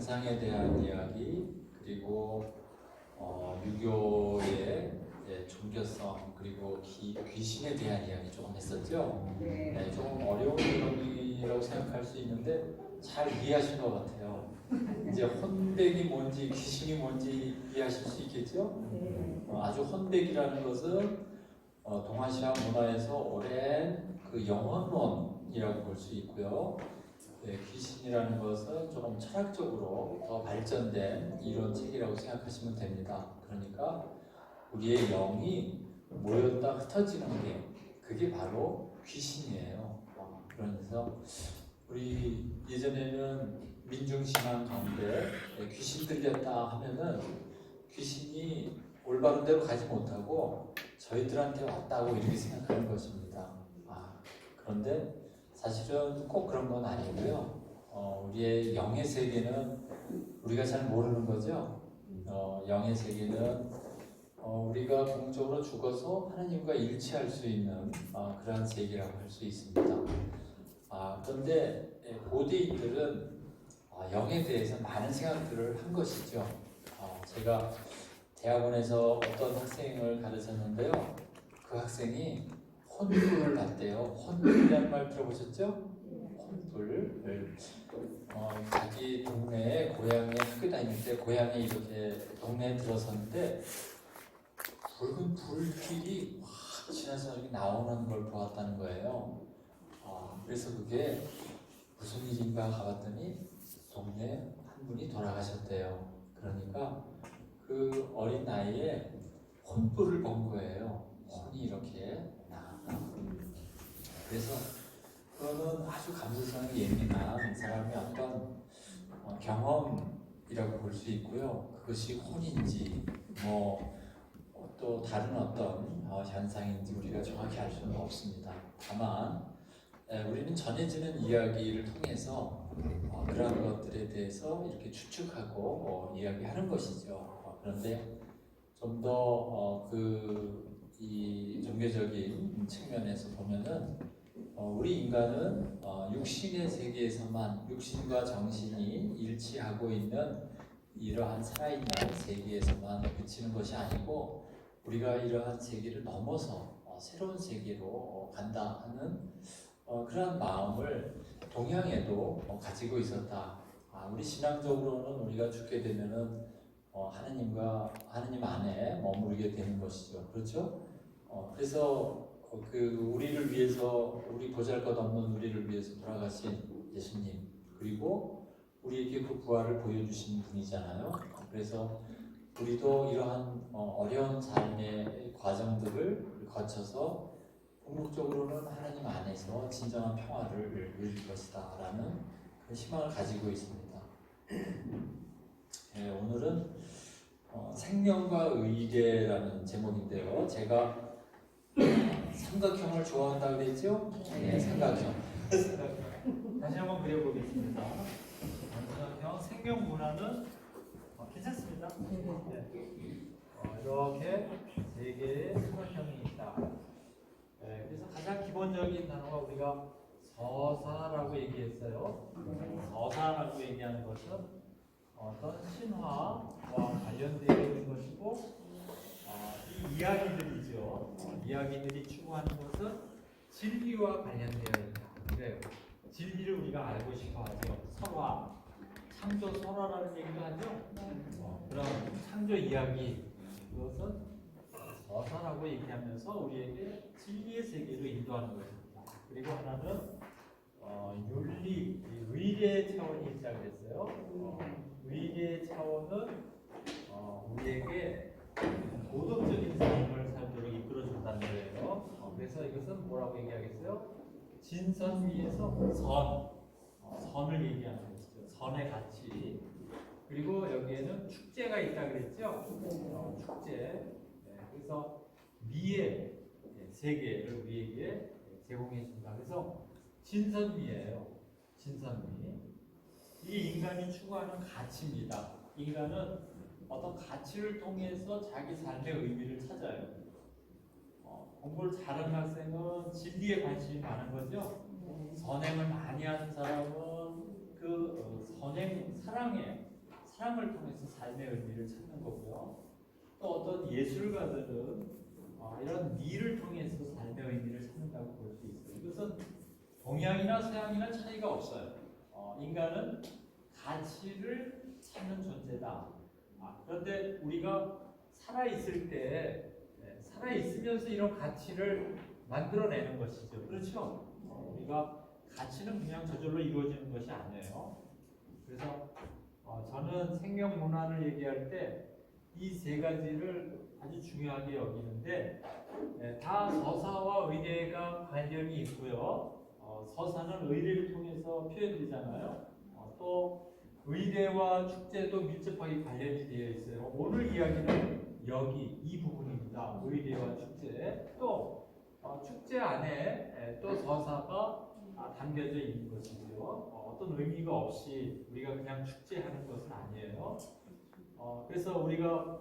관상에 대한 이야기, 그리고 유교의 종교성, 그리고 귀신에 대한 이야기 조금 했었죠. 네, 조금 어려운 내용이라고 생각할 수 있는데 잘 이해하신 것 같아요. 이제 혼백이 뭔지 귀신이 뭔지 이해하실 수 있겠죠? 아주 혼백이라는 것은 동아시아 문화에서 오랜 그 영혼론이라고 볼 수 있고요. 귀신이라는 것은 조금 철학적으로 더 발전된 이론책이라고 생각하시면 됩니다. 그러니까 우리의 영이 모였다 흩어지는 게 그게 바로 귀신이에요. 그래서 우리 예전에는 민중신앙 가운데 귀신 들렸다 하면은 귀신이 올바른 데로 가지 못하고 저희들한테 왔다고 이렇게 생각하는 것입니다. 그런데 사실은 꼭 그런 건 아니고요. 우리의 영의 세계는 우리가 잘 모르는 거죠. 영의 세계는 우리가 공적으로 죽어서 하나님과 일치할 수 있는 그러한 세계라고 할 수 있습니다. 그런데 고대인들은 영에 대해서 많은 생각들을 한 것이죠. 제가 대학원에서 어떤 학생을 가르쳤는데요. 그 학생이 혼불을 봤대요. 혼불이라는 말 들어보셨죠? 혼불을 자기 동네에 고향에 학교 다닐 때 고향에 이렇게 동네에 들어섰는데 붉은 불길이 확 지나서 이렇게 나오는 걸 보았다는 거예요. 그래서 그게 무슨 일인가 가봤더니 동네 한 분이 돌아가셨대요. 그러니까 그 어린 나이에 혼불을 본 거예요. 혼이 이렇게 나왔다. 그래서 그거는 아주 감수성이 예민한 사람의 어떤 경험이라고 볼 수 있고요. 그것이 혼인지 또 다른 어떤 현상인지 우리가 정확히 알 수는 없습니다. 다만 우리는 전해지는 이야기를 통해서 그런 것들에 대해서 이렇게 추측하고 이야기하는 것이죠. 그런데 좀 더 이 종교적인 측면에서 보면은 우리 인간은 육신의 세계에서만 육신과 정신이 일치하고 있는 이러한 살아있는 세계에서만 그치는 것이 아니고 우리가 이러한 세계를 넘어서 새로운 세계로 간다 하는 그러한 마음을 동양에도 가지고 있었다. 우리 신앙적으로는 우리가 죽게 되면은 하나님 안에 머무르게 되는 것이죠. 그렇죠? 그래서 우리를 위해서 우리 보잘것없는 우리를 위해서 돌아가신 예수님 그리고 우리에게 그 부활을 보여주신 분이잖아요. 그래서 우리도 이러한 어려운 삶의 과정들을 거쳐서 궁극적으로는 하나님 안에서 진정한 평화를 누릴 것이다 라는 그 희망을 가지고 있습니다. 오늘은 생명과 의례라는 제목인데요. 제가 삼각형을 좋아한다고 그랬죠? 네, 삼각형. 다시 한번 그려보겠습니다. 삼각형 생명 문화는 괜찮습니다. 네. 이렇게 세 개의 삼각형이 있다. 그래서 가장 기본적인 단어가 우리가 서사라고 얘기했어요. 서사라고 얘기하는 것은 어떤 신화와 관련되어 있는 것이고 이 이야기들이죠. 이야기들이 추구하는 것은 진리와 관련되어 있다. 그래요. 진리를 우리가 알고 싶어 하죠. 설화, 창조 설화라는 얘기도 하죠. 그런 창조 이야기 그것은 서사라고 얘기하면서 우리에게 진리의 세계로 인도하는 것입니다. 그리고 하나는 윤리, 의례의 차원이 있다고 그랬어요. 의례의 차원은 우리에게 도덕적인 삶을 살도록 이끌어준다는 거예요. 그래서 이것은 뭐라고 얘기하겠어요? 진선 위에서 선을 얘기하는 것이죠. 선의 가치. 그리고 여기에는 축제가 있다 그랬죠? 축제. 그래서 미의 세계를 우리에게 제공해 준다. 그래서 진선미예요. 진선미. 이 인간이 추구하는 가치입니다. 인간은 어떤 가치를 통해서 자기 삶의 의미를 찾아요. 공부를 잘하는 학생은 진리에 관심이 많은 거죠. 선행을 많이 하는 사람은 그 선행, 사랑에 사랑을 통해서 삶의 의미를 찾는 거고요. 또 어떤 예술가들은 이런 미를 통해서 삶의 의미를 찾는다고 볼 수 있어요. 이것은 동양이나 서양이나 차이가 없어요. 인간은 가치를 찾는 존재다. 그런데 우리가 살아있을 때 살아있으면서 이런 가치를 만들어내는 것이죠. 그렇죠? 우리가 가치는 그냥 저절로 이루어지는 것이 아니에요. 그래서 저는 생명 문화를 얘기할 때 이 세 가지를 아주 중요하게 여기는데 다 서사와 의례가 관련이 있고요. 서사는 의례를 통해서 표현되잖아요. 또 의례와 축제도 밀접하게 관련이 되어 있어요. 오늘 이야기는 여기 이 부분입니다. 의례와 축제. 또 축제 안에 또 서사가 담겨져 있는 것이죠. 어떤 의미가 없이 우리가 그냥 축제하는 것은 아니에요. 그래서 우리가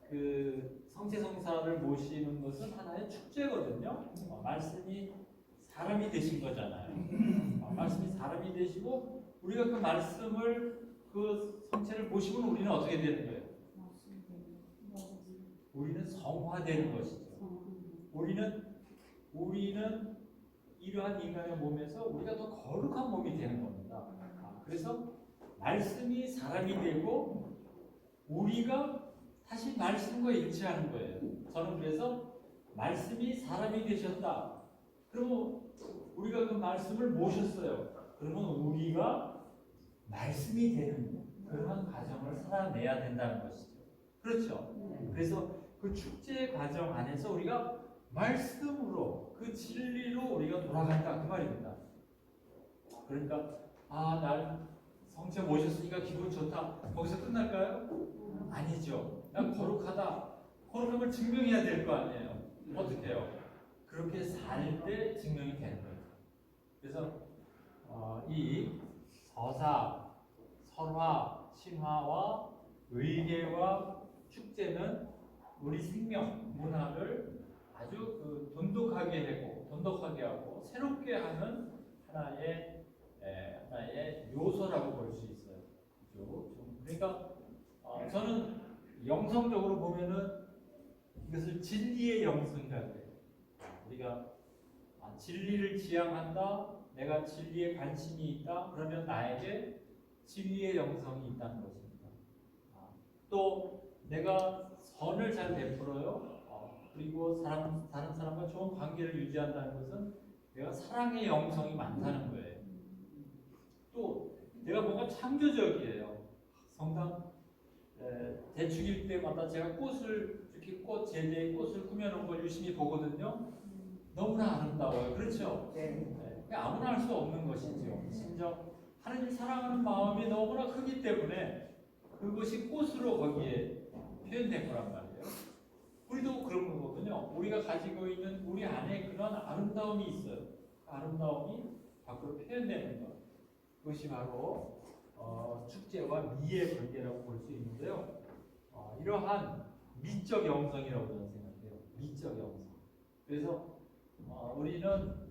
그 성체성사를 모시는 것은 하나의 축제거든요. 말씀이 사람이 되신 거잖아요. 말씀이 사람이 되시고 우리가 그 말씀을 그 성체를 모시면 우리는 어떻게 되는 거예요? 우리는 성화되는 것이죠. 우리는 이러한 인간의 몸에서 우리가 더 거룩한 몸이 되는 겁니다. 그래서 말씀이 사람이 되고 우리가 다시 말씀과 일치하는 거예요. 저는 그래서 말씀이 사람이 되셨다. 그러면 우리가 그 말씀을 모셨어요. 그러면 우리가 말씀이 되는 그런 과정을 살아내야 된다는 것이죠. 그렇죠? 그래서 그 축제 과정 안에서 우리가 말씀으로 그 진리로 우리가 돌아간다 그 말입니다. 그러니까 날 성체 모셨으니까 기분 좋다. 거기서 끝날까요? 아니죠. 난 거룩하다. 거룩함을 증명해야 될 거 아니에요. 어떻게 해요? 그렇게 살 때 증명이 되는 거예요. 그래서 이 서사, 설화, 신화와 의례와 축제는 우리 생명, 문화를 아주 돈독하게 하고 새롭게 하는 하나의 요소라고 볼 수 있어요. 그러니까 저는 영성적으로 보면은 이것을 진리의 영성이라고 해요. 우리가 진리를 지향한다, 내가 진리에 관심이 있다, 그러면 나에게 진리의 영성이 있다는 것입니다. 또 내가 선을 잘 베풀어요. 그리고 다른 사람과 좋은 관계를 유지한다는 것은 내가 사랑의 영성이 많다는 거예요. 또 내가 뭔가 창조적이에요. 성당 대축일 때마다 제가 꽃을 이렇게 제대의 꽃을 꾸며놓은 걸 유심히 보거든요. 너무나 아름다워요. 그렇죠? 네. 아무나 할 수 없는 것이죠. 심지어 하나님 사랑하는 마음이 너무나 크기 때문에 그것이 꽃으로 거기에 표현된 거란 말이에요. 우리도 그런 거거든요. 우리가 가지고 있는 우리 안에 그런 아름다움이 있어요. 그 아름다움이 밖으로 표현되는 것. 그것이 바로 축제와 미의 관계라고 볼 수 있는데요. 이러한 미적 영성이라고 저는 생각해요. 미적 영성. 그래서 우리는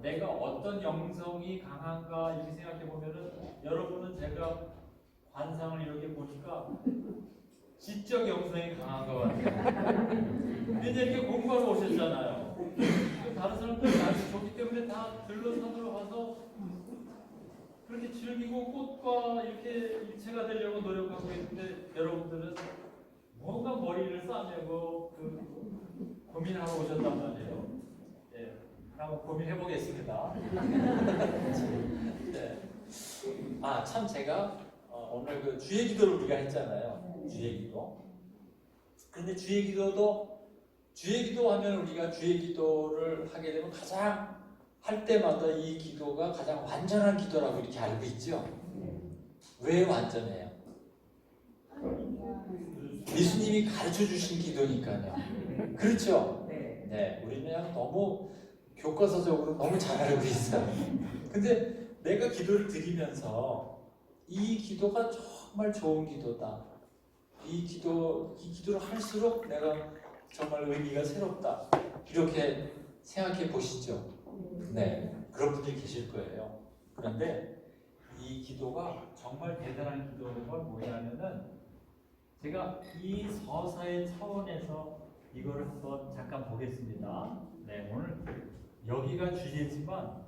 내가 어떤 영성이 강한가 이렇게 생각해 보면은 여러분은 제가 관상을 이렇게 보니까 지적 영성이 강한 것 같아요. 이제 이렇게 공부하러 오셨잖아요. 다른 사람들 날씨 좋기 때문에 다 들러산으로 가서 그렇게 즐기고 꽃과 이렇게 일체가 되려고 노력하고 있는데 여러분들은 뭔가 머리를 싸매고 고민하러 오셨단 말이에요. 한번 고민해 보겠습니다. 네. 참 제가 오늘 그 주의 기도를 우리가 했잖아요. 주의 기도. 그런데 주의 기도하면 우리가 주의 기도를 하게 되면 가장 할 때마다 이 기도가 가장 완전한 기도라고 이렇게 알고 있죠. 왜 완전해요? 예수님이 가르쳐 주신 기도니까요. 그렇죠? 네, 우리는 그냥 너무 교과서적으로 너무 잘 알고 있어요. 근데 내가 기도를 드리면서 이 기도가 정말 좋은 기도다. 이 기도를 할수록 내가 정말 의미가 새롭다. 이렇게 생각해 보시죠. 네, 그런 분들이 계실 거예요. 그런데 이 기도가 정말 대단한 기도가 뭐냐면은 제가 이 서사의 차원에서 이거를 한번 잠깐 보겠습니다. 네, 오늘 여기가 주제지만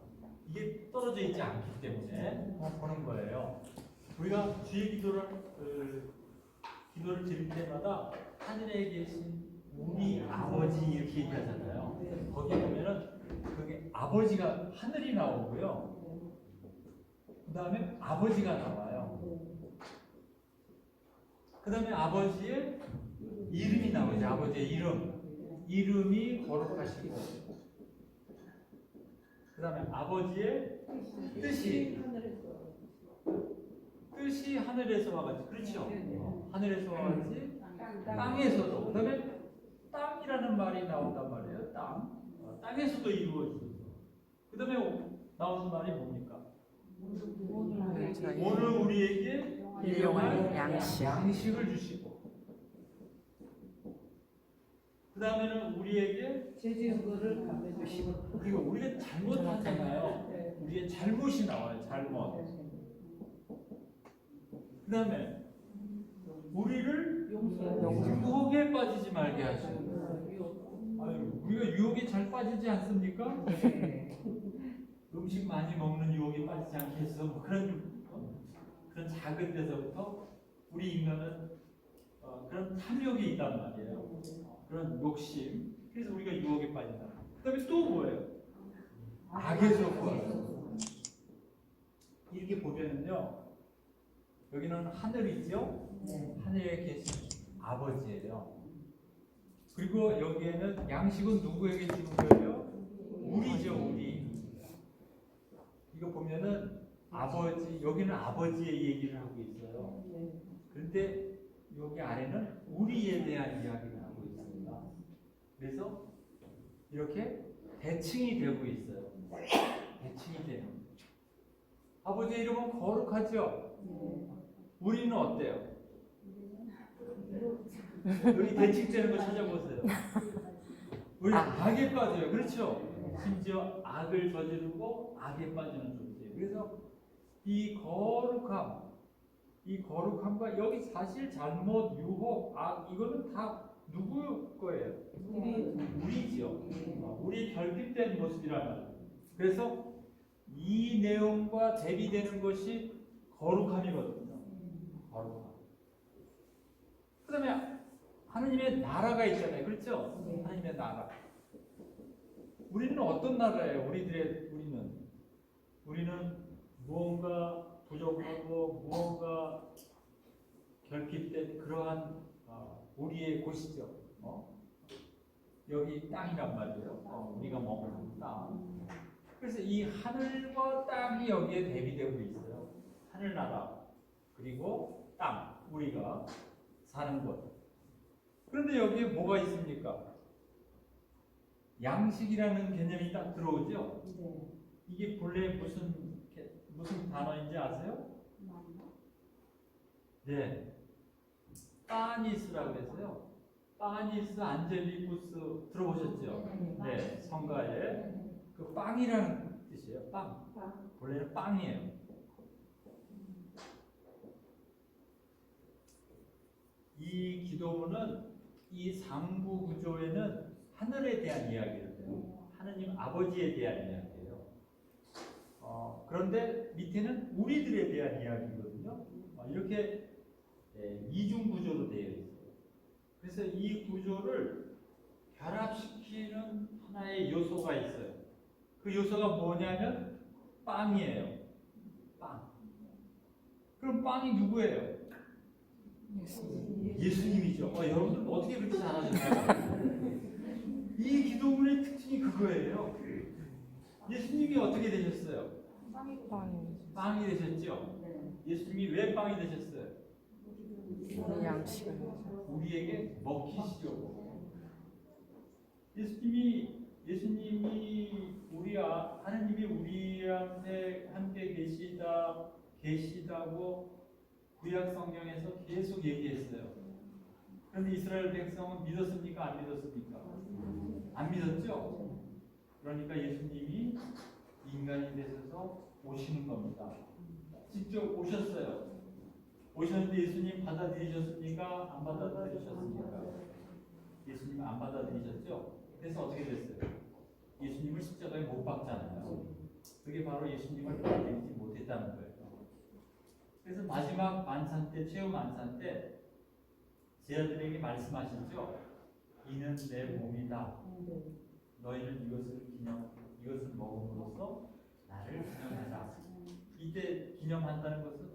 이게 떨어져 있지 않기 때문에 한번 보는 거예요. 우리가 주의 기도를 드릴 때마다 하늘에 계신 우리 아버지 이렇게 얘기하잖아요. 거기 보면은 그게 아버지가 하늘이 나오고요. 그 다음에 아버지가 나와요. 그 다음에 아버지의 이름이 나오죠. 아버지의 이름이 거룩하시고, 그 다음에 아버지의 뜻이 하늘에서 와가지고, 그렇죠? 하늘에서 와가지고 땅에서도, 그 다음에 땅이라는 말이 나온단 말이에요. 땅에서도 이루어지고, 그 다음에 나오는 말이 뭡니까? 오늘 우리에게 일용할 양식을 주시고, 그 다음에는 우리에게 죄 지은 거를 갚아주시고, 그리고 우리가 잘못하잖아요. 우리의 잘못이 나와요. 잘못. 그 다음에 우리를 유혹에 빠지지 말게 하시고. 아유, 우리가 유혹에 잘 빠지지 않습니까? 음식 많이 먹는 유혹에 빠지지 않게 해서 뭐 그런 작은 데서부터 우리 인간은 그런 탐욕이 있단 말이에요. 그런 욕심. 그래서 우리가 유혹에 빠진다. 그 다음에 또 뭐예요? 악에서 구하라. 이렇게 보면은요, 여기는 하늘이죠. 하늘에 계신 아버지예요. 그리고 여기에는 양식은 누구에게 주는 거예요? 우리죠, 우리. 이거 보면은 아버지, 여기는 아버지의 얘기를 하고 있어요. 그런데 여기 아래는 우리에 대한 이야기를 하고 있습니다. 그래서 이렇게 대칭이 되고 있어요. 대칭이 돼요. 아버지의 이름은 거룩하죠? 우리는 어때요? 여기 대칭되는 거 찾아보세요. 우리 악에 빠져요. 그렇죠? 심지어 악을 저지르고 악에 빠지는 존재예요. 그래서 이 거룩함과 여기 사실 잘못, 유혹, 악 이거는 다 누구 거예요? 우리죠. 우리 결핍된 모습이란 말이에요. 그래서 이 내용과 대비되는 것이 거룩함이거든요. 거룩함. 그 다음에 하느님의 나라가 있잖아요. 그렇죠? 하느님의 나라. 우리는 어떤 나라예요? 우리는 무언가 부족하고 무언가 결핍된 그러한 우리의 곳이죠. 여기 땅이란 말이에요. 우리가 머무는 땅. 그래서 이 하늘과 땅이 여기에 대비되고 있어요. 하늘나라 그리고 땅, 우리가 사는 곳. 그런데 여기에 뭐가 있습니까? 양식이라는 개념이 딱 들어오죠? 이게 본래 무슨 단어인지 아세요? 네. 빠니스라고 해서요. 빠니스 안젤리쿠스 들어보셨죠? 네. 성가에 그 빵이라는 뜻이에요. 빵. 본래는 빵이에요. 이 기도문은 이 상부 구조에는 하늘에 대한 이야기를 해요. 하느님 아버지에 대한 이야기예요. 그런데 밑에는 우리들에 대한 이야기거든요. 이렇게 이중 구조로 되어 있어요. 그래서 이 구조를 결합시키는 하나의 요소가 있어요. 그 요소가 뭐냐면 빵이에요. 빵. 그럼 빵이 누구예요? 예수님이죠. 여러분들 어떻게 그렇게 잘하셨나요? 이 기도문의 특징이 그거예요. 예수님이 어떻게 되셨어요? 빵이 되셨죠? 예수님이 왜 빵이 되셨어요? 우리에게 먹히시려고. 예수님이 하나님이 우리한테 함께 계시다고 구약 성경에서 계속 얘기했어요. 그런데 이스라엘 백성은 믿었습니까? 안 믿었습니까? 안 믿었죠? 그러니까 예수님이 인간이 되셔서 오시는 겁니다. 직접 오셨어요. 오셨는데 예수님 받아들이셨습니까? 안 받아들이셨습니까? 예수님 안 받아들이셨죠? 그래서 어떻게 됐어요? 예수님을 십자가에 못 박잖아요. 그게 바로 예수님을 받아들이지 못했다는 거예요. 그래서 마지막 만찬 때, 최후 만찬 때 제자들에게 말씀하시죠. 이는 내 몸이다. 너희는 이것을 먹음으로써 나를 기념해라. 이때 기념한다는 것은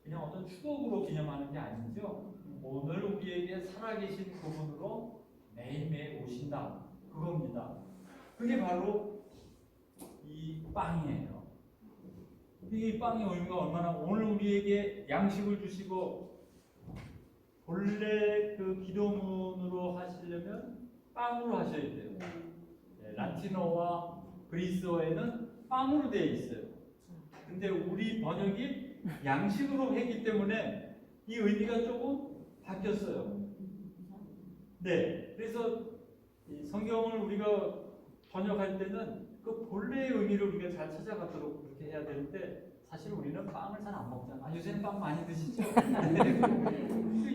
그냥 어떤 추억으로 기념하는 게 아니죠. 오늘 우리에게 살아계신 그분으로 매일매일 오신다. 그겁니다. 그게 바로 이 빵이에요. 이 빵의 의미가 얼마나, 오늘 우리에게 양식을 주시고 본래 그 기도문으로 하시려면 빵으로 하셔야 돼요. 네, 라틴어와 그리스어에는 빵으로 되어 있어요. 근데 우리 번역이 양식으로 했기 때문에 이 의미가 조금 바뀌었어요. 네, 그래서 이 성경을 우리가 번역할 때는 그 본래의 의미를 우리가 잘 찾아가도록 그렇게 해야 되는데, 사실 우리는 빵을 잘 안 먹잖아요. 아, 요새는 빵 많이 드시죠?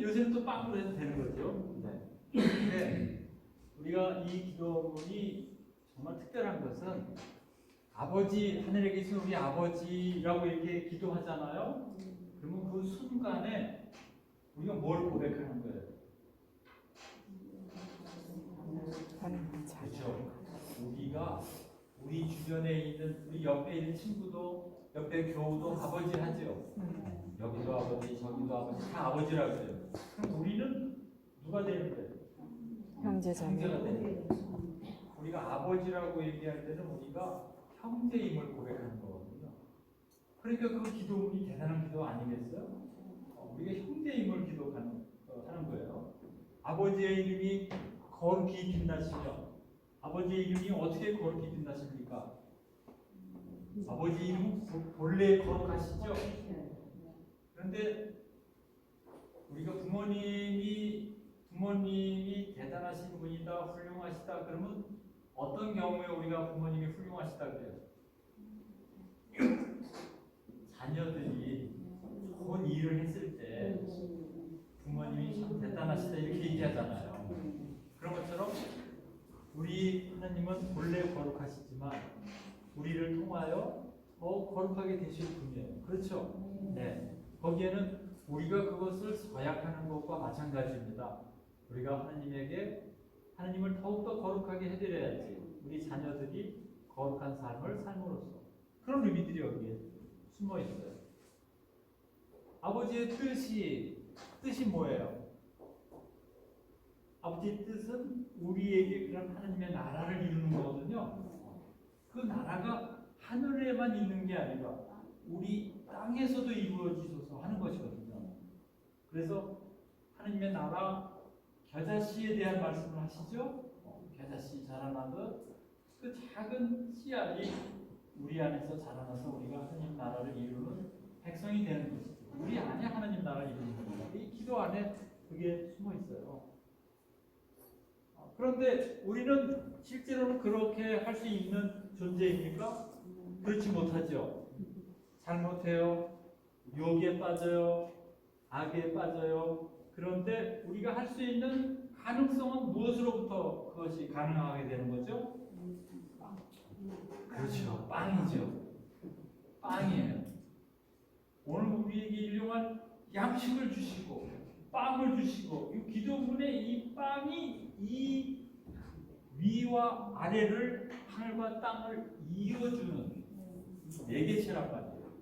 요새는 또 빵으로 해도 되는 거죠. 네. 근데 우리가 이 기도문이 정말 특별한 것은 아버지, 하늘에 계신 우리 아버지라고 이렇게 기도하잖아요. 그러면 그 순간에 우리가 뭘 고백하는 거예요? 그렇죠. 우리가 우리 주변에 있는, 우리 옆에 있는 친구도, 옆에 교우도 아버지 하죠. 여기도 아버지, 저기도 아버지, 다 아버지라고 해요. 그럼 우리는 누가 되는 거예요? 형제가 되는 거예요. 우리가 아버지라고 얘기할 때는 우리가 형제임을 고백하는 거거든요. 그러니까 그 기도문이 대단한 기도 아니겠어요? 우리가 형제임을 하는 거예요. 아버지의 이름이 거룩히 빛나시며, 아버지의 이름이 어떻게 거룩히 빛나십니까? 아버지 이름은 본래 거룩하시죠? 그런데 우리가 부모님이 대단하신 분이다, 훌륭하시다, 그러면 어떤 경우에 우리가 부모님이 훌륭하시다 그래요? 자녀들이 좋은 일을 했을 때 부모님이 참 대단하시다 이렇게 얘기하잖아요. 그런 것처럼 우리 하나님은 본래 거룩하시지만 우리를 통하여 더 거룩하게 되실 분이에요. 그렇죠? 네. 거기에는 우리가 그것을 서약하는 것과 마찬가지입니다. 우리가 하나님을 더욱더 거룩하게 해드려야지 우리 자녀들이 거룩한 삶을 삶으로써, 그런 의미들이 여기에 숨어 있어요. 아버지의 뜻이 뭐예요? 아버지의 뜻은 우리에게 그런 하나님의 나라를 이루는 거거든요. 그 나라가 하늘에만 있는 게 아니라 우리 땅에서도 이루어지소서 하는 것이거든요. 그래서 하나님의 나라, 겨자씨에 대한 말씀을 하시죠. 겨자씨 자라나듯 그 작은 씨알이 우리 안에서 자라나서 우리가 하나님 나라를 이루는 백성이 되는 것이죠. 우리 안에 하나님 나라를 이루는 겁니다. 이 기도 안에 그게 숨어 있어요. 그런데 우리는 실제로는 그렇게 할 수 있는 존재입니까? 그렇지 못하죠. 잘못해요. 유혹에 빠져요. 악에 빠져요. 그런데 우리가 할 수 있는 가능성은 무엇으로부터 그것이 가능하게 되는 거죠? 그렇죠. 빵이죠. 빵이에요. 오늘 우리에게 일용할 양식을 주시고 빵을 주시고, 이 기도문에 이 빵이 이 위와 아래를, 하늘과 땅을 이어주는 매개체란 말이에요.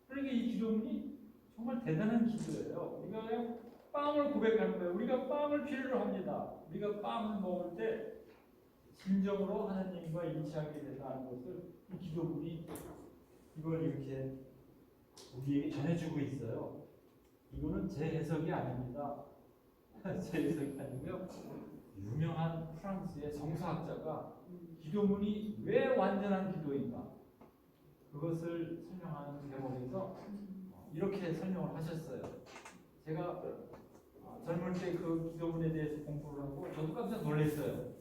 그러니까 이 기도문이 정말 대단한 기도예요. 우리가 그냥 빵을 고백하는 거예요. 우리가 빵을 필요로 합니다. 우리가 빵을 먹을 때 진정으로 하나님과 일치하게 된다는 것을 이 기도문이 이걸 이렇게 우리에게 전해주고 있어요. 이거는 제 해석이 아닙니다. 제 해석이 아니고요. 유명한 프랑스의 성서학자가 기도문이 왜 완전한 기도인가, 그것을 설명하는 대목에서 이렇게 설명을 하셨어요. 제가 젊을 때 그 기도문에 대해서 공부를 하고 저도 깜짝 놀랐어요.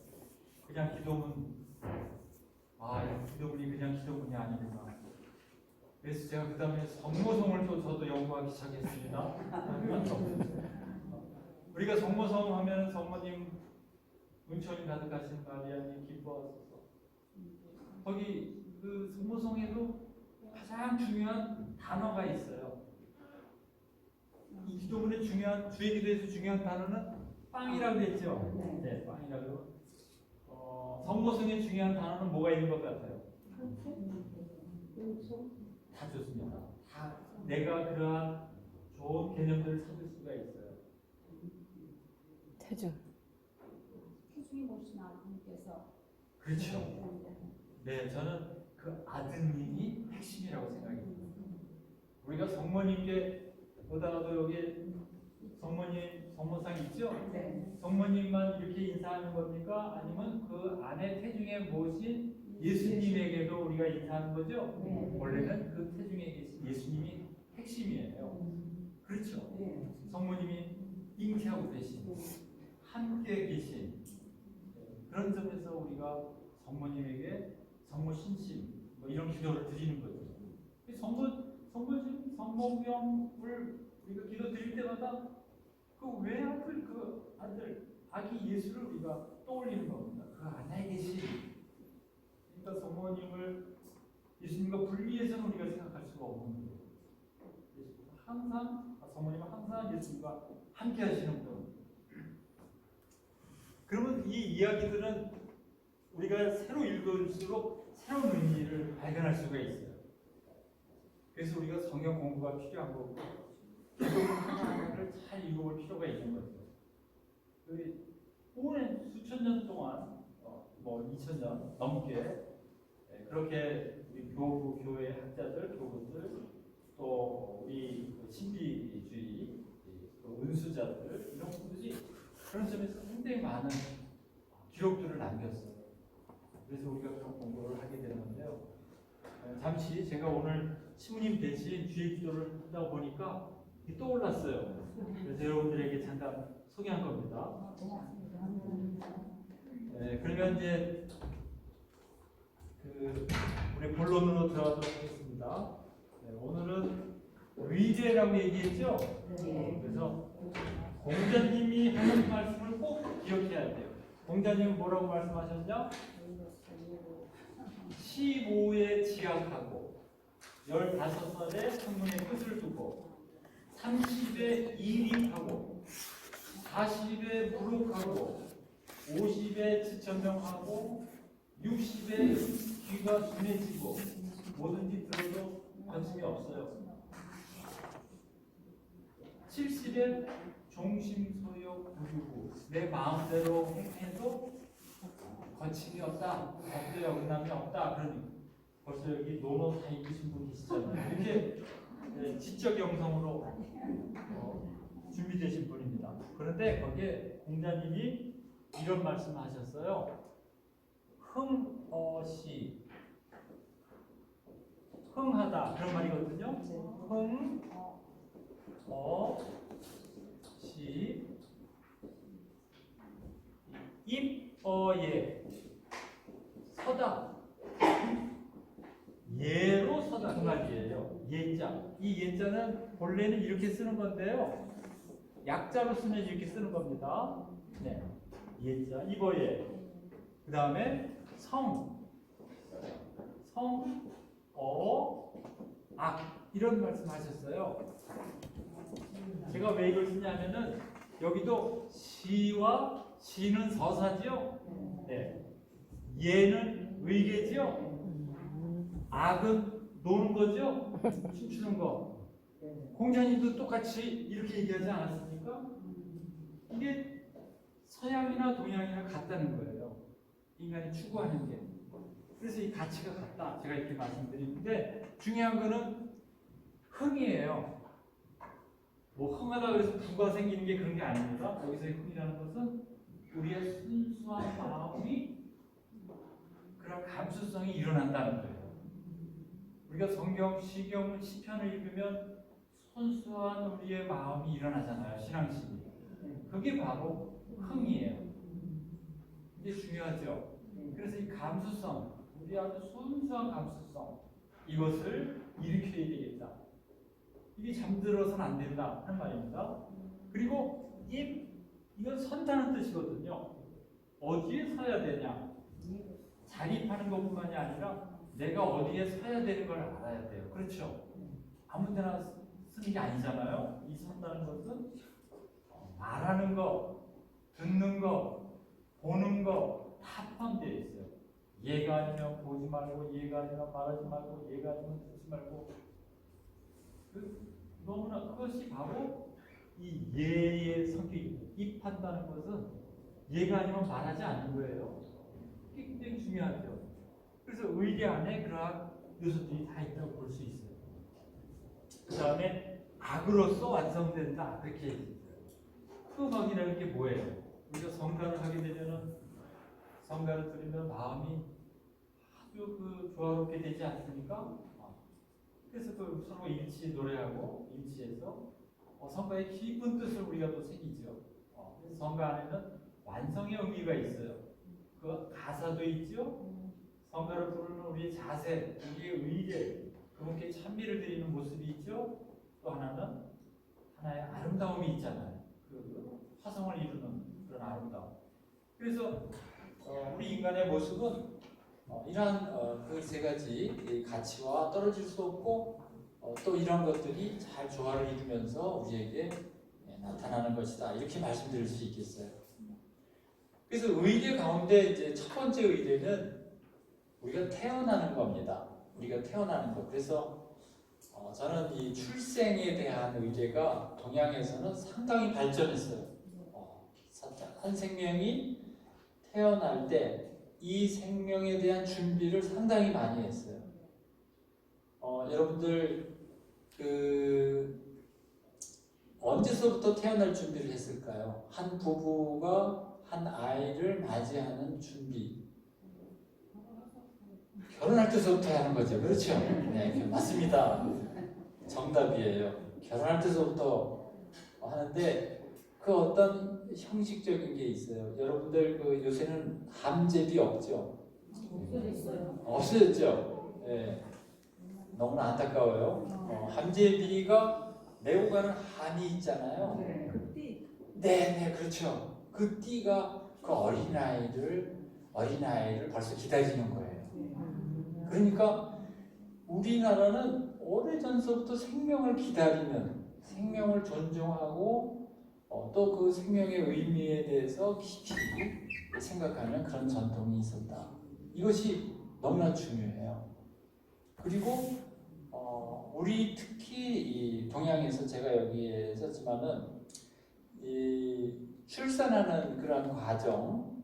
그냥 기도문이 그냥 기도문이 아니구나. 그래서 제가 그 다음에 성모성을 또 저도 연구하기 시작했습니다. 우리가 성모성 하면 성모님 은총이 가득하신 마리아님 기뻐하소서. 거기 그 성모성에도 가장 중요한 단어가 있어요. 이 기도문에 중요한 주의 기도에서 중요한 단어는 빵이라고 했죠. 네, 빵이라고. 성모성에 중요한 단어는 뭐가 있는 것 같아요? 다 좋습니다. 다 내가 그러한 좋은 개념들을 찾을 수가 있어요. 태중. 태중이 모신 아버님께서 그렇죠. 네, 저는 그 아드님이 핵심이라고 생각합니다. 우리가 성모님께 보다가도 여기 성모님 성모상 있죠? 성모님만 이렇게 인사하는 겁니까? 아니면 그 안에 태중에 모신 예수님에게도 우리가 인사하는 거죠? 원래는 그 태중에 계신 예수님이 핵심이에요. 그렇죠? 성모님이 잉태하고 계신, 함께 계신 그런 점에서 우리가 성모님에게 성모 신심 뭐 이런 기도를 드리는 거죠. 성모병을 우리가 기도 드릴 때마다 그 외아들 그 아들 아기 예수를 우리가 떠올리는 겁니다. 그 안에 계신 그러니까 성모님을 예수님과 분리해서는 우리가 생각할 수가 없는 거예요. 항상 성모님은 항상 예수님과 함께 하시는 분. 그러면 이 이야기들은 우리가 새로 읽을수록 새로운 의미를 발견할 수가 있어요. 그래서 우리가 성경 공부가 필요한 거고 기도문 하나하나를 잘 읽어볼 필요가 있는 거죠. 오랜 수천 년 동안 뭐 2000년 넘게 그렇게 우리 교부 교회 학자들, 교부들 또 우리 신비주의 또 은수자들 이런 분들이 그런 점에서 굉장히 많은 기록들을 남겼어요. 그래서 우리가 그런 공부를 하게 되는 건데요. 잠시 제가 오늘 시부님 대신 주의 기도를 하다 보니까 떠올랐어요. 그래서 여러분들에게 잠깐 소개한 겁니다. 네, 그러면 이제 우리 본론으로 들어가도록 하겠습니다. 네, 오늘은 위제라고 얘기했죠. 그래서 공자님이 하는 말씀을 꼭 기억해야 돼요. 공자님은 뭐라고 말씀하셨냐? 15에 지각하고 15살에 학문의 끝을 두고 30에 이립하고 40에 무력하고 50에 지천명하고 60에 귀가 둔해지고 뭐든지 들어도 관심이 없어요. 70에 종심소욕 부유고 내 마음대로 해도 거침이 없다, 법도에 어긋남이 없다. 그러니 벌써 여기 논어 다 읽으신 분 계시잖아요. 이렇게 지적 영성으로 준비되신 분입니다. 그런데 거기에 공자님이 이런 말씀하셨어요. 흥어시 흥하다 그런 말이거든요. 흥어시 입어예 서다 예로 서다 그 말이에요. 예자 이 예자는 본래는 이렇게 쓰는 건데요. 약자로 쓰면 이렇게 쓰는 겁니다. 네, 예자 입어예 그 다음에 악 이런 말씀하셨어요. 제가 왜 이걸 쓰냐면은 여기도 시와 시는 서사지요. 네. 예는 의계지요. 악은 노는 거죠. 춤추는 거. 공자님도 똑같이 이렇게 얘기하지 않았습니까? 이게 서양이나 동양이나 같다는 거예요. 인간이 추구하는 게. 그래서 이 가치가 같다. 제가 이렇게 말씀드리는데 중요한 거는 흥이에요. 뭐 흥하다 그래서 부가 생기는 게 그런 게 아닙니다. 여기서의 흥이라는 것은 우리의 순수한 마음이 그런 감수성이 일어난다는 거예요. 우리가 성경, 시경, 시편을 읽으면 순수한 우리의 마음이 일어나잖아요. 신앙심이. 그게 바로 흥이에요. 이게 중요하죠. 그래서 이 감수성, 우리 아주 순수한 감수성 이것을 일으켜야 되겠다. 이게 잠들어서는 안 된다 하는 말입니다. 그리고 이건 선다는 뜻이거든요. 어디에 서야 되냐? 자립하는 것뿐만이 아니라 내가 어디에 서야 되는 걸 알아야 돼요. 그렇죠? 아무데나 쓰는 게 아니잖아요. 이 선다는 것은 말하는 거, 듣는 거, 보는 거 다 포함되어 있어요. 예가 아니면 보지 말고, 예가 아니면 말하지 말고, 예가 아니면 듣지 말고. 너무나 그것이 바로 이 예의 성격입니다. 입한다는 것은 예가 아니면 말하지 않는 거예요. 이게 굉장히 중요하죠. 그래서 의례 안에 그러한 요소들이 다 있다고 볼 수 있어요. 그 다음에 악으로서 완성된다 그렇게 얘기해요. 흠악이라는 게 뭐예요? 우리가 성가를 하게 되면은 성가를 들으면 마음이 아주 조화롭게 되지 않습니까? 그래서 서로 일치 노래하고 일치해서 성가의 깊은 뜻을 우리가 또 새기죠. 그래서 성가 안에는 완성의 의미가 있어요. 그 가사도 있죠. 성가를 부르는 우리의 자세, 우리의 의례, 그분께 찬미를 드리는 모습이 있죠. 또 하나는 하나의 아름다움이 있잖아요. 그 화성을 이루는 그런 아름다움. 그래서 우리 인간의 모습은 이러한 그 세 가지 가치와 떨어질 수 없고 또 이런 것들이 잘 조화를 이루면서 우리에게 나타나는 것이다. 이렇게 말씀드릴 수 있겠어요. 그래서 의례 가운데 이제 첫 번째 의례는 우리가 태어나는 겁니다. 우리가 태어나는 것. 그래서 저는 이 출생에 대한 의례가 동양에서는 상당히 발전했어요. 한 생명이 태어날 때 이 생명에 대한 준비를 상당히 많이 했어요. 여러분들 언제서부터 태어날 준비를 했을까요? 한 부부가 한 아이를 맞이하는 준비. 결혼할 때서부터 하는 거죠. 그렇죠? 네, 맞습니다. 정답이에요. 결혼할 때서부터 하는데 그 어떤 형식적인 게 있어요. 여러분들 요새는 함제비 없죠? 없어졌어요. 없어졌죠? 네. 너무나 안타까워요. 함제비가 메고 가는 함이 있잖아요. 네, 그렇죠. 그 띠가 그 어린아이를 벌써 기다리는 거예요. 그러니까 우리나라는 오래전서부터 생명을 기다리는, 생명을 존중하고 또 그 생명의 의미에 대해서 깊이 생각하는 그런 전통이 있었다. 이것이 너무나 중요해요. 그리고 우리 특히 이 동양에서 제가 여기에 썼지만은 이 출산하는 그런 과정,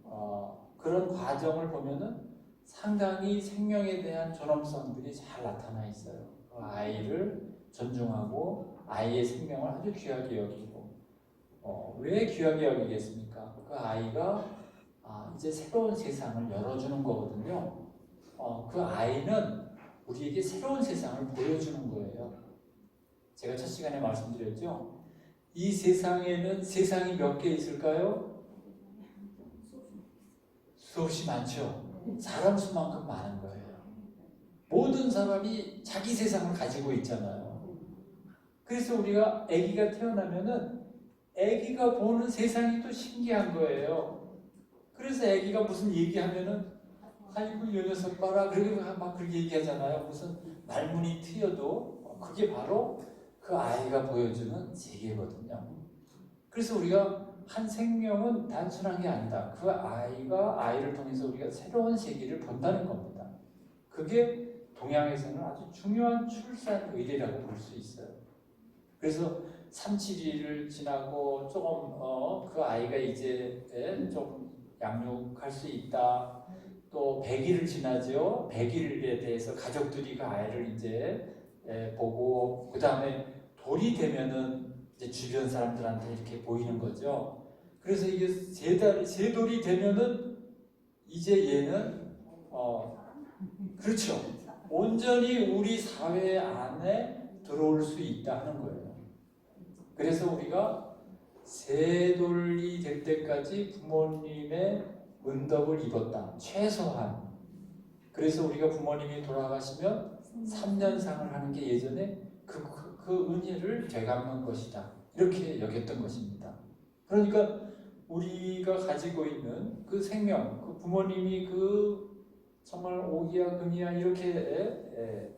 그런 과정을 보면은 상당히 생명에 대한 존엄성들이 잘 나타나 있어요. 그 아이를 존중하고 아이의 생명을 아주 귀하게 여기고, 왜 귀하게 여기겠습니까? 그 아이가 이제 새로운 세상을 열어주는 거거든요. 그 아이는 우리에게 새로운 세상을 보여주는 거예요. 제가 첫 시간에 말씀드렸죠. 이 세상에는 세상이 몇 개 있을까요? 수없이 많죠. 사람 수만큼 많은 거예요. 모든 사람이 자기 세상을 가지고 있잖아요. 그래서 우리가 아기가 태어나면은 아기가 보는 세상이 또 신기한 거예요. 그래서 아기가 무슨 얘기하면은 아이고 이 녀석 봐라 그렇게 얘기하잖아요. 무슨 말문이 트여도 그게 바로 그 아이가 보여주는 세계거든요. 그래서 우리가 한 생명은 단순한 게 아니다. 그 아이를 통해서 우리가 새로운 세계를 본다는 겁니다. 그게 동양에서는 아주 중요한 출산 의례라고 볼 수 있어요. 그래서 3, 7일을 지나고 조금 그 아이가 이제 좀 양육할 수 있다. 또 100일을 지나죠. 100일에 대해서 가족들이 그 아이를 이제 보고 그 다음에 돌이 되면은 이제 주변 사람들한테 이렇게 보이는 거죠. 그래서 이게 세 돌이 되면은 이제 얘는 그렇죠. 온전히 우리 사회 안에 들어올 수 있다 하는 거예요. 그래서 우리가 세 돌이 될 때까지 부모님의 은덕을 입었다. 최소한. 그래서 우리가 부모님이 돌아가시면 3년상을 하는 게 예전에 그 은혜를 되갚는 것이다. 이렇게 여겼던 것입니다. 그러니까 우리가 가지고 있는 그 생명, 그 부모님이 그 정말 오기야 금이야 이렇게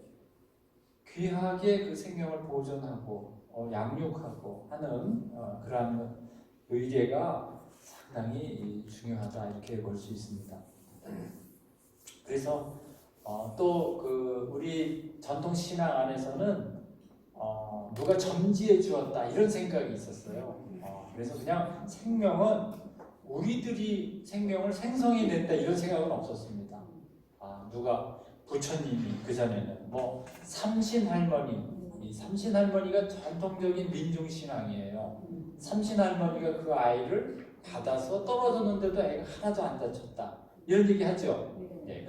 귀하게 그 생명을 보존하고 양육하고 하는 그러한 의례가 상당히 중요하다 이렇게 볼 수 있습니다. 그래서 또 그 우리 전통 신앙 안에서는 누가 점지해 주었다 이런 생각이 있었어요. 그래서 그냥 생명은 우리들이 생명을 생성해냈다 이런 생각은 없었습니다. 누가 부처님이 그 전에는 뭐 삼신할머니, 이 삼신할머니가 전통적인 민중신앙이에요. 삼신할머니가 그 아이를 받아서 떨어졌는데도 애가 하나도 안 다쳤다 이런 얘기 하죠. 네,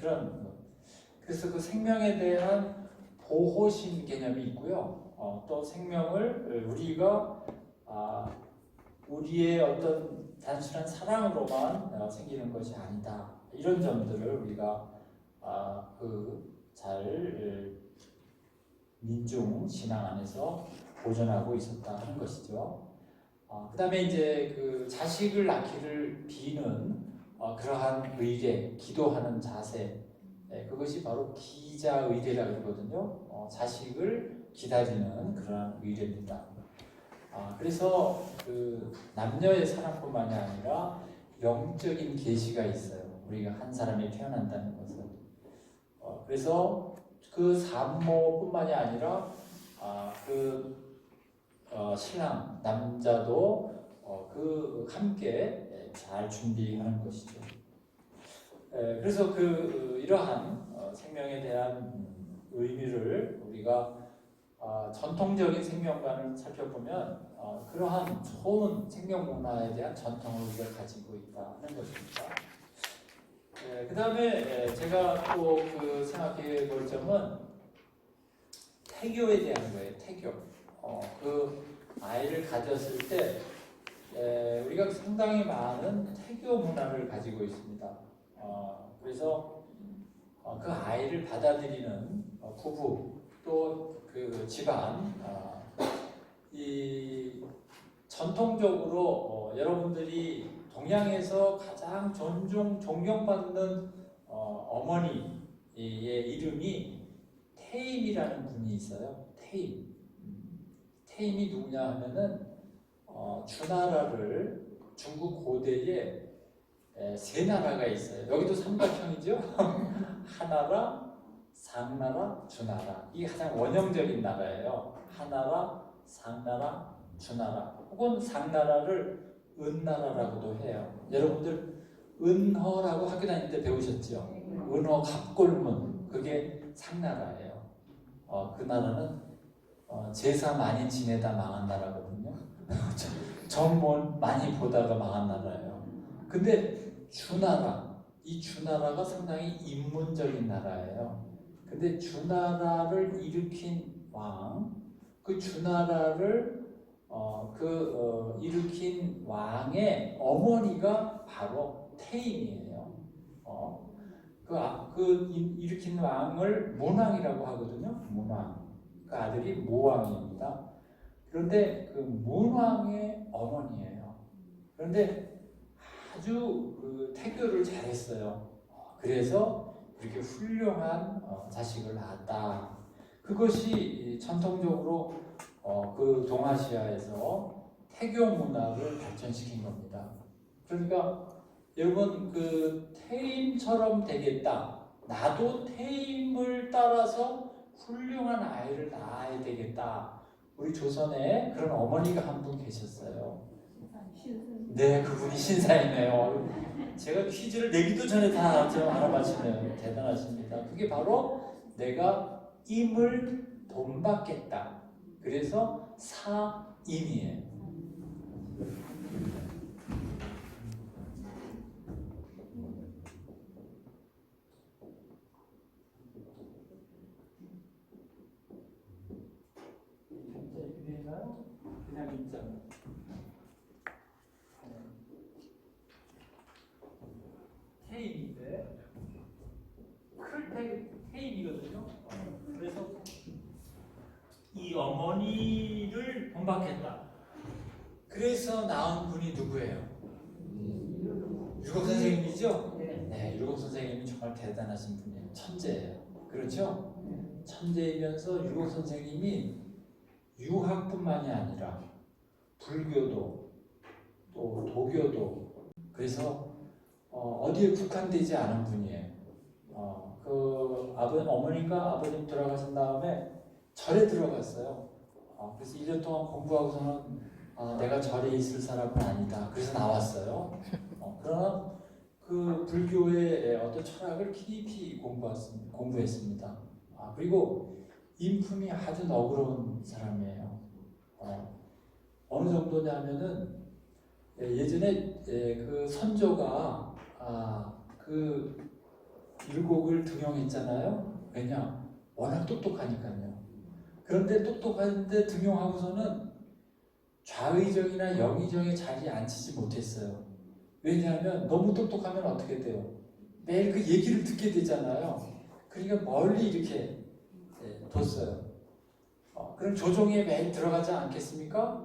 그래서 그 생명에 대한 보호신 개념이 있고요. 또 생명을 우리가 우리의 어떤 단순한 사랑으로만 생기는 것이 아니다. 이런 점들을 우리가 잘 민중 신앙 안에서 보존하고 있었다 하는 것이죠. 그다음에 이제 그 자식을 낳기를 비는 그러한 의례, 기도하는 자세, 그것이 바로 기자의례라고 그러거든요. 자식을 기다리는 그러한 의례입니다. 그래서 그 남녀의 사랑뿐만이 아니라 영적인 계시가 있어요. 우리가 한 사람이 태어난다는 것은. 그래서 그 산모뿐만이 아니라 신랑 남자도 그 함께 잘 준비하는 것이죠. 그래서 이러한 생명에 대한 의미를 우리가 전통적인 생명관을 살펴보면 그러한 좋은 생명 문화에 대한 전통을 우리가 가지고 있다는 것입니다. 그 다음에 제가 또 생각해 볼 점은 태교에 대한 거예요. 태교. 그 아이를 가졌을 때 우리가 상당히 많은 태교 문화를 가지고 있습니다. 그래서 그 아이를 받아들이는 부부 또 그 집안 이 전통적으로 여러분들이 동양에서 가장 존경받는 어머니의 이름이 태임이라는 분이 있어요. 태임이 누구냐 하면은 주나라를 중국 고대에 세 나라가 있어요. 여기도 삼각형이죠. 하나라, 상나라, 주나라. 이게 가장 원형적인 나라예요. 하나라, 상나라, 주나라. 혹은 상나라를 은나라라고도 해요. 여러분들 은허라고 학교 다닐 때 배우셨죠? 은허 갑골문. 그게 상나라예요. 그 나라는 제사 많이 지내다 망한 나라거든요. 정원 많이 보다가 망한 나라예요. 근데 주나라, 이 주나라가 상당히 인문적인 나라예요. 근데 주나라를 일으킨 왕, 그 주나라를 일으킨 왕의 어머니가 바로 태임이에요. 일으킨 왕을 문왕이라고 하거든요. 문왕. 그 아들이 모왕입니다. 그런데 그 문왕의 어머니예요. 그런데 아주 태교를 잘했어요. 그래서 이렇게 훌륭한 자식을 낳았다. 그것이 전통적으로 그 동아시아에서 태교 문화를 발전시킨 겁니다. 그러니까 여러분 그 태임처럼 되겠다. 나도 태임을 따라서 훌륭한 아이를 낳아야 되겠다. 우리 조선에 그런 어머니가 한 분 계셨어요. 네, 그분이 신사이네요. 제가 퀴즈를 내기도 전에 다 알아맞히네요. 대단하십니다. 그게 바로 내가 임을 본받겠다. 그래서 사임이에요. 그냥 임자는 태임인데 태임이거든요. 그래서 어리를 본받겠다. 그래서 나온 분이 누구예요? 율곡 선생님이죠? 네, 율곡 선생님이 정말 대단하신 분이에요. 천재예요. 그렇죠? 천재이면서 율곡 선생님이 유학뿐만이 아니라 불교도 또 도교도 그래서 어디에 국한되지 않은 분이에요. 어머님과 아버님 돌아가신 다음에 절에 들어갔어요. 그래서 1년 동안 공부하고서는 내가 절에 있을 사람은 아니다. 그래서 나왔어요. 그러나 그 불교의 어떤 철학을 깊이 공부했습니다. 그리고 인품이 아주 너그러운 사람이에요. 어느 정도냐면은 예전에 그 선조가 그 율곡을 등용했잖아요. 왜냐? 워낙 똑똑하니까요. 그런데 똑똑한데 등용하고서는 좌의정이나 영의정의 자리에 앉히지 못했어요. 왜냐하면 너무 똑똑하면 어떻게 돼요? 매일 그 얘기를 듣게 되잖아요. 그러니까 멀리 이렇게 뒀어요. 그럼 조정에 매일 들어가지 않겠습니까?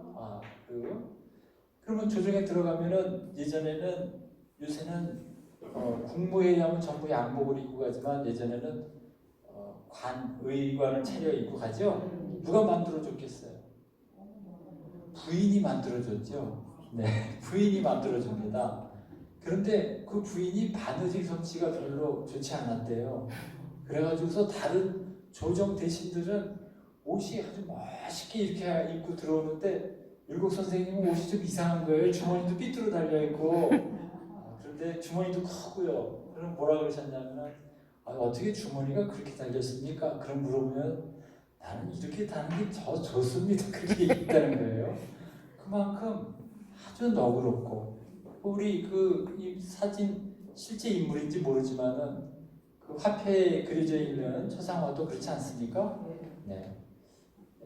그러면 조정에 들어가면은 요새는 국무회의하면 전부 양복을 입고 가지만 예전에는 의관을 차려 입고 가죠. 누가 만들어줬겠어요? 부인이 만들어줬죠. 네, 부인이 만들어줍니다. 그런데 그 부인이 바느질 솜씨가 별로 좋지 않았대요. 그래가지고서 다른 조정 대신들은 옷이 아주 멋있게 이렇게 입고 들어오는데 율곡 선생님은 옷이 좀 이상한 거예요. 주머니도 삐뚤어 달려있고 그런데 주머니도 크고요. 그럼 뭐라 그러셨냐면 어떻게 주머니가 그렇게 달렸습니까? 그럼 물어보면 나는 이렇게 다는 게 더 좋습니다. 그렇게 있다는 거예요. 그만큼 아주 너그럽고 우리 이 사진 실제 인물인지 모르지만은 그 화폐에 그려져 있는 초상화도 그렇지 않습니까? 네.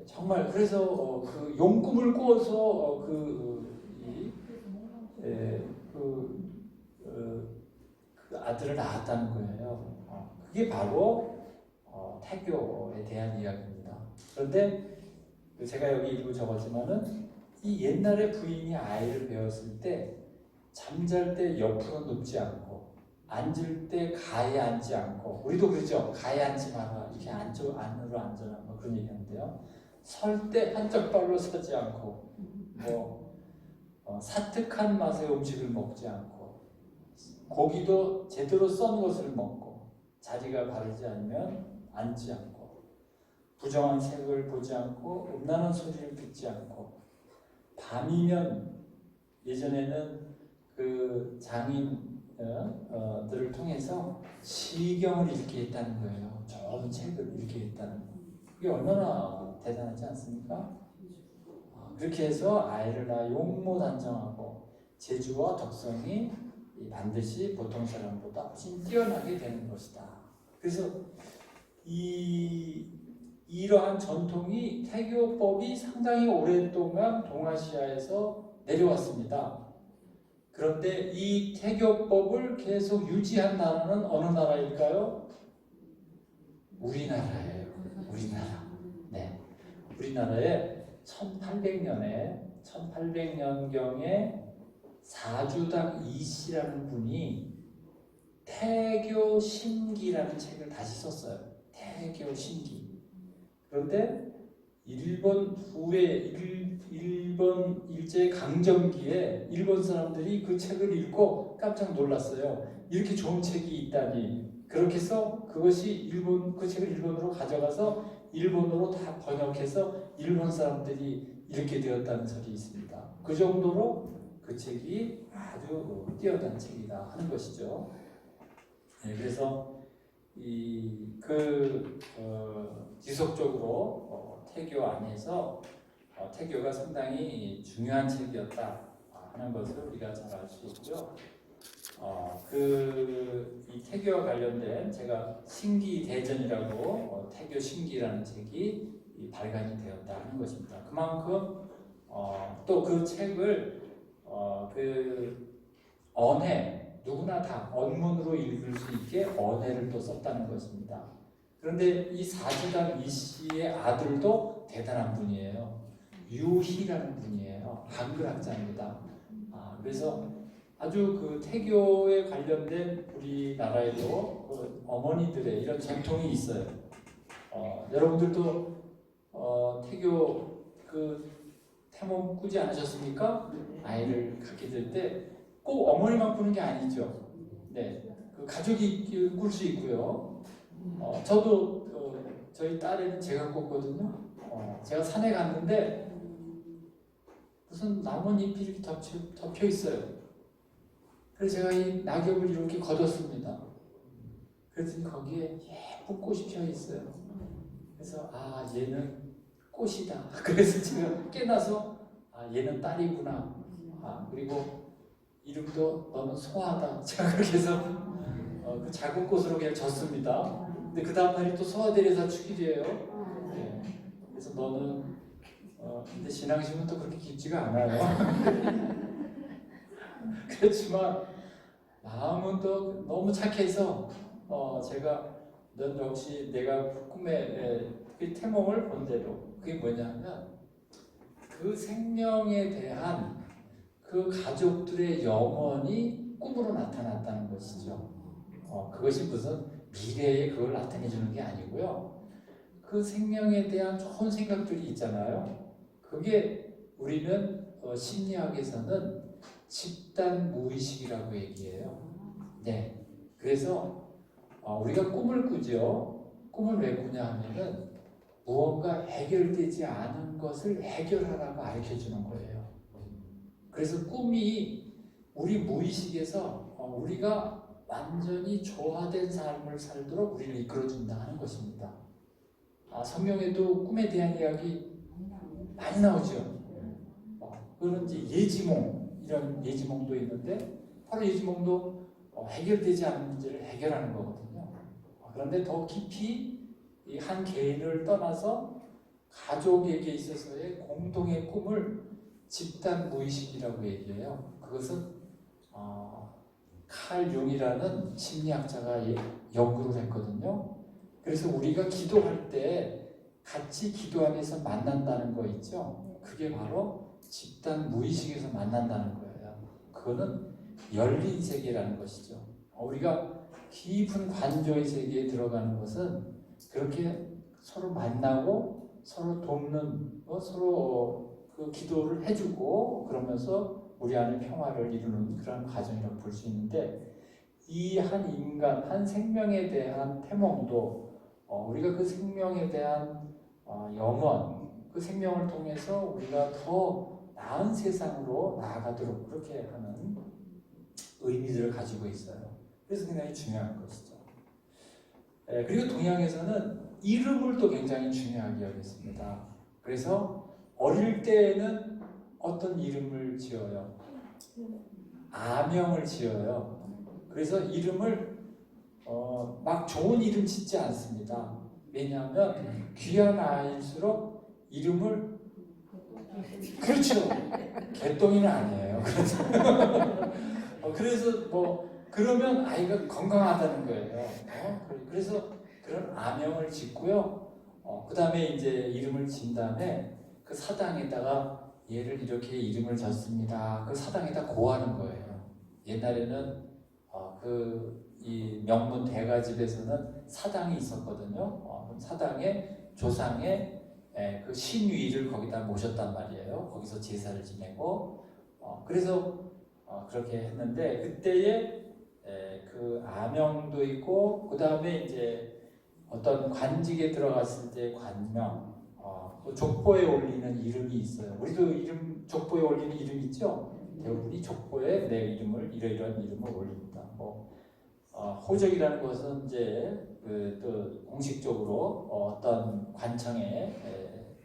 정말 그래서 그 용꿈을 꾸어서 그 아들을 낳았다는 거예요. 그게 바로 태교에 대한 이야기입니다. 그런데 제가 여기 일부 적었지만은 이 옛날에 부인이 아이를 배웠을 때 잠잘 때 옆으로 눕지 않고 앉을 때 가에 앉지 않고 우리도 그러죠. 가에 앉지 마라 이렇게 안으로 앉아라 뭐 그런 얘기하는데요. 설 때 한쪽 발로 서지 않고 사특한 맛의 음식을 먹지 않고 고기도 제대로 썬 것을 먹고 자리가 바르지 않으면 앉지 않고 부정한 색을 보지 않고 음란한 소리를 듣지 않고 밤이면 예전에는 그 장인들을 통해서 시경을 읽게 했다는 거예요. 좋은 책을 읽게 했다는 거. 그게 얼마나 대단하지 않습니까? 그렇게 해서 아이를 낳아 용모단정하고 재주와 덕성이 반드시 보통 사람보다 훨씬 뛰어나게 되는 것이다. 그래서 이러한 전통이 태교법이 상당히 오랫동안 동아시아에서 내려왔습니다. 그런데 이 태교법을 계속 유지한 나라는 어느 나라일까요? 우리나라예요. 우리나라. 네. 우리나라에 1800년경에 사주당 이씨라는 분이 태교신기라는 책을 다시 썼어요. 태교신기. 그런데 일본 일제 강점기에 일본 사람들이 그 책을 읽고 깜짝 놀랐어요. 이렇게 좋은 책이 있다니. 그렇게 해서 그 책을 일본으로 가져가서 일본어로 다 번역해서 일본 사람들이 읽게 되었다는 설이 있습니다. 그 정도로 그 책이 아주 뛰어난 책이다 하는 것이죠. 네, 그래서 지속적으로 태교 안에서 태교가 상당히 중요한 책이었다 하는 것을 우리가 잘 알 수 있고요. 이 태교와 관련된 제가 신기대전이라고 태교 신기라는 책이 발간이 되었다 하는 것입니다. 그만큼 또 그 책을 누구나 다 언문으로 읽을 수 있게 언해를 또 썼다는 것입니다. 그런데 이 사지감 이 씨의 아들도 대단한 분이에요. 유희라는 분이에요. 한글학자입니다. 그래서 아주 그 태교에 관련된 우리나라에도 그 어머니들의 이런 전통이 있어요. 여러분들도 태교 그 태몽 꾸지 않으셨습니까? 아이를 갖게 될 때 꼭 어머니만 꾸는 게 아니죠. 네, 그 가족이 꿀 수 있고요. 저도 저희 딸에는 제가 꿨거든요. 제가 산에 갔는데 무슨 나뭇잎이 이렇게 덮여 있어요. 그래서 제가 이 낙엽을 이렇게 걷었습니다. 그랬더니 거기에 예쁜 꽃이 피어 있어요. 그래서 얘는 꽃이다. 그래서 제가 깨나서 얘는 딸이구나. 그리고 이름도 너는 소아다. 제가 그렇게 해서 그 작은 꽃으로 그냥 졌습니다. 근데 그 다음 날이 또 소아대리사 축일이에요. 네. 그래서 너는 근데 신앙심은 또 그렇게 깊지가 않아요. 그렇지만 마음은 또 너무 착해서 제가 넌 역시 내가 꿈에 그 태몽을 본 대로 그게 뭐냐면 그 생명에 대한 그 가족들의 영혼이 꿈으로 나타났다는 것이죠. 그것이 무슨 미래에 그걸 나타내 주는 게 아니고요. 그 생명에 대한 좋은 생각들이 있잖아요. 그게 우리는 심리학에서는 집단 무의식이라고 얘기해요. 네. 그래서 우리가 꿈을 꾸죠. 꿈을 왜 꾸냐 하면은 무언가 해결되지 않은 것을 해결하라고 가르쳐 주는 거예요. 그래서 꿈이 우리 무의식에서 우리가 완전히 조화된 삶을 살도록 우리를 이끌어준다 하는 것입니다. 성경에도 꿈에 대한 이야기 많이 나오죠. 그런 이제 예지몽, 이런 예지몽도 있는데 바로 예지몽도 해결되지 않은 문제를 해결하는 거거든요. 그런데 더 깊이 이 한 개인을 떠나서 가족에게 있어서의 공동의 꿈을 집단 무의식이라고 얘기해요. 그것은 칼 융이라는 심리학자가 연구를 했거든요. 그래서 우리가 기도할 때 같이 기도하면서 만난다는 거 있죠. 그게 바로 집단 무의식에서 만난다는 거예요. 그거는 열린 세계라는 것이죠. 우리가 깊은 관조의 세계에 들어가는 것은 그렇게 서로 만나고 서로 돕는 서로 그 기도를 해주고 그러면서 우리 안에 평화를 이루는 그런 과정이라고 볼 수 있는데 이 한 인간, 한 생명에 대한 태몽도 우리가 그 생명에 대한 영원, 그 생명을 통해서 우리가 더 나은 세상으로 나아가도록 그렇게 하는 의미들을 가지고 있어요. 그래서 굉장히 중요한 것이죠. 그리고 동양에서는 이름을 또 굉장히 중요하게 여겼습니다. 그래서 어릴 때에는 어떤 이름을 지어요? 아명을 지어요. 그래서 이름을 막 좋은 이름 짓지 않습니다. 왜냐하면 귀한 아이일수록 이름을 그렇죠. 개똥이는 아니에요. 그래서 뭐 그러면 아이가 건강하다는 거예요. 그래서 그런 아명을 짓고요. 그 다음에 이제 이름을 진 다음에 그 사당에다가 얘를 이렇게 이름을 졌습니다. 그 사당에다 고하는 거예요. 옛날에는 이 명문 대가집에서는 사당이 있었거든요. 사당에 조상의 그 신위를 거기다 모셨단 말이에요. 거기서 제사를 지내고 그래서 그렇게 했는데 그때에 그 아명도 있고 그 다음에 이제 어떤 관직에 들어갔을 때 관명, 그 족보에 올리는 이름이 있어요. 우리도 이름 족보에 올리는 이름 있죠. 대부분이 족보에 내 이름을 이러이러한 이름을 올립니다. 호적이라는 것은 이제 또 공식적으로 어떤 관청에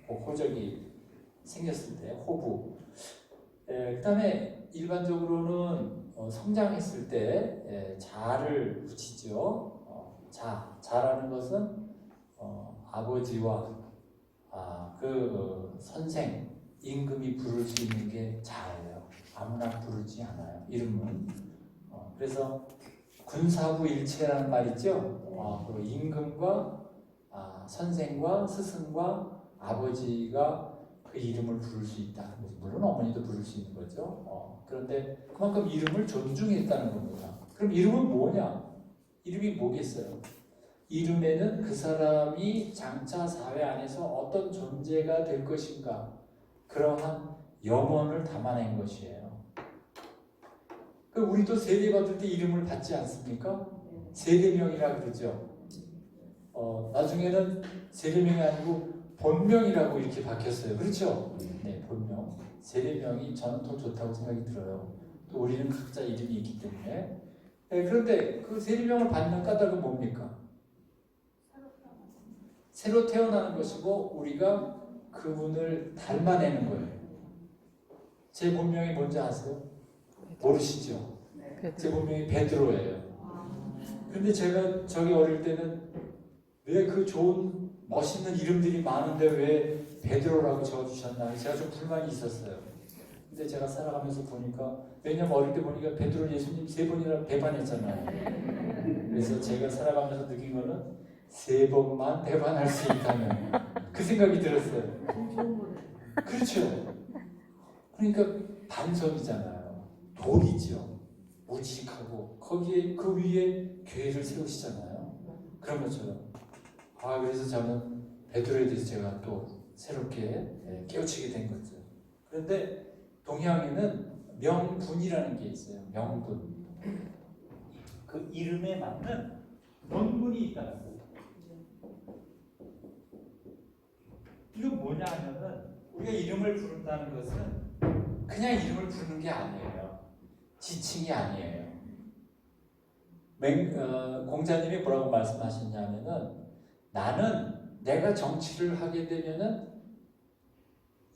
그 호적이 생겼을 때 호부. 그다음에 일반적으로는 성장했을 때 자를 붙이죠. 자라는 것은 아버지와 그 선생 임금이 부를 수 있는 게 자예요. 아무나 부르지 않아요. 이름은. 그래서 군사부 일체라는 말 있죠. 그 임금과 선생과 스승과 아버지가 그 이름을 부를 수 있다. 물론 어머니도 부를 수 있는 거죠. 그런데 그만큼 이름을 존중했다는 겁니다. 그럼 이름은 뭐냐? 이름이 뭐겠어요? 이름에는 그 사람이 장차 사회 안에서 어떤 존재가 될 것인가, 그러한 영혼을 담아낸 것이에요. 우리도 세례받을 때 이름을 받지 않습니까? 세례명이라 그러죠. 나중에는 세례명이 아니고 본명이라고 이렇게 바뀌었어요. 그렇죠? 네, 본명. 세례명이 저는 더 좋다고 생각이 들어요. 또 우리는 각자 이름이 있기 때문에. 네, 그런데 그 세례명을 받는 까닭은 뭡니까? 새로 태어나는 것이고 우리가 그분을 닮아내는 거예요. 제 본명이 뭔지 아세요? 모르시죠? 제 본명이 베드로예요. 그런데 제가 저기 어릴 때는 왜 그 좋은 멋있는 이름들이 많은데 왜 베드로라고 적어주셨나, 제가 좀 불만이 있었어요. 근데 제가 살아가면서 보니까, 왜냐면 어릴 때 보니까 베드로 예수님 3번이나 배반했잖아요. 그래서 제가 살아가면서 느낀 거는 3번만 배반할 수 있다면, 그 생각이 들었어요. 그렇죠. 그러니까 반석이잖아요. 돌이죠. 무직하고 거기에 그 위에 교회를 세우시잖아요. 그런 것처럼. 그래서 저는 베드로에 대해서 제가 또 새롭게 깨우치게 된 거죠. 그런데 동양에는 명분이라는 게 있어요. 명분. 그 이름에 맞는 명분이 있다는 거예요. 이건 뭐냐 하면은, 우리가 이름을 부른다는 것은 그냥 이름을 부르는 게 아니에요. 지칭이 아니에요. 공자님이 뭐라고 말씀하셨냐면은, 나는 내가 정치를 하게 되면은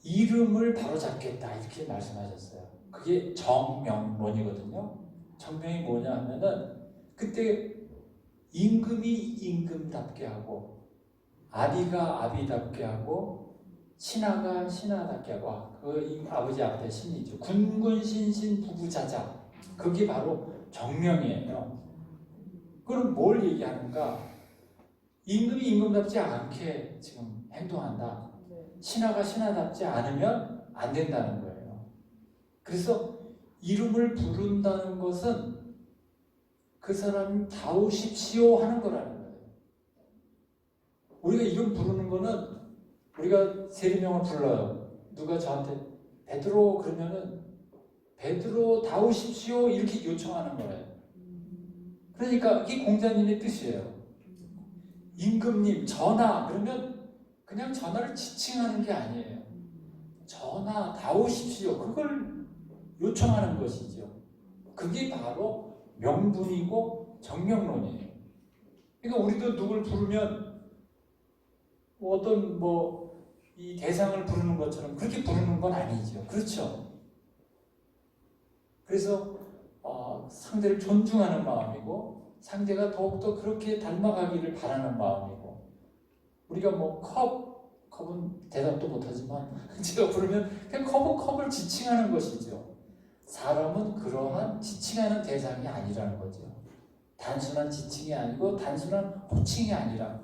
이름을 바로잡겠다, 이렇게 말씀하셨어요. 그게 정명론이거든요. 정명이 뭐냐 하면은, 그때 임금이 임금답게 하고, 아비가 아비답게 하고, 신하가 신하답게 하고, 그 아버지 앞에 신이죠. 군군신신 부부자자, 그게 바로 정명이에요. 그럼 뭘 얘기하는가? 임금이 임금답지 않게 지금 행동한다. 신하가 신하답지 않으면 안 된다는 거예요. 그래서 이름을 부른다는 것은 그 사람 다우십시오 하는 거라는 거예요. 우리가 이름 부르는 거는, 우리가 세례명을 불러요. 누가 저한테 베드로 그러면은 베드로 다우십시오 이렇게 요청하는 거예요. 그러니까 이게 공자님의 뜻이에요. 임금님, 전하 그러면 그냥 전하를 지칭하는 게 아니에요. 전하 다오십시오, 그걸 요청하는 것이죠. 그게 바로 명분이고 정명론이에요. 그러니까 우리도 누굴 부르면 어떤 이 대상을 부르는 것처럼 그렇게 부르는 건 아니죠. 그렇죠? 그래서 상대를 존중하는 마음이고, 상대가 더욱더 그렇게 닮아가기를 바라는 마음이고, 우리가 컵은 대답도 못하지만 제가 부르면 그냥 컵을 지칭하는 것이죠. 사람은 그러한 지칭하는 대상이 아니라는 거죠. 단순한 지칭이 아니고 단순한 호칭이 아니라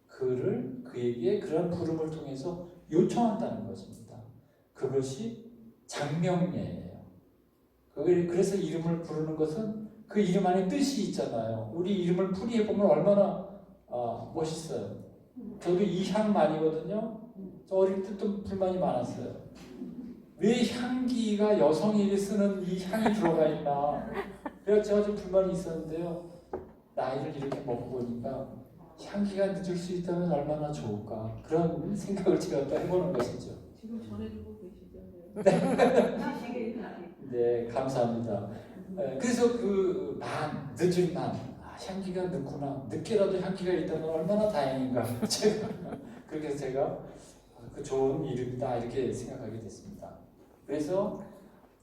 그에게 그런 부름을 통해서 요청한다는 것입니다. 그것이 장명예예요. 그래서 이름을 부르는 것은 그 이름 안에 뜻이 있잖아요. 우리 이름을 풀이해 보면 얼마나 멋있어요. 저도 이 향만이거든요. 저 어릴 때 좀 불만이 많았어요. 왜 향기가 여성에게 쓰는 이 향이 들어가 있나. 그래서 제가 좀 불만이 있었는데요. 나이를 이렇게 먹고 보니까 향기가 늦을 수 있다면 얼마나 좋을까. 그런 생각을 제가 또 해보는 것이죠. 지금 전해주고 계시잖아요. 네, 감사합니다. 그래서 늦은 향기가 늦구나. 늦게라도 향기가 있다면 얼마나 다행인가. 그렇게 해서 제가 그 좋은 이름이다 이렇게 생각하게 됐습니다. 그래서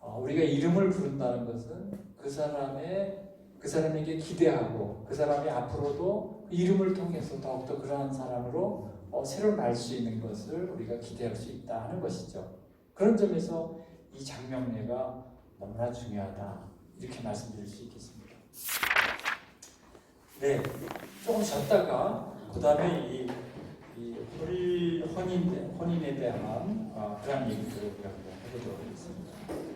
우리가 이름을 부른다는 것은 그 사람에게 기대하고, 그 사람이 앞으로도 그 이름을 통해서 더욱더 그러한 사람으로 새로 날 수 있는 것을 우리가 기대할 수 있다 하는 것이죠. 그런 점에서 이 장명례가 너무나 중요하다, 이렇게 말씀드릴 수 있겠습니다. 네, 조금 쉬었다가 그 다음에 이 이 혼인에 대한 그런 얘기들을 우리가 한번 해보도록 하겠습니다.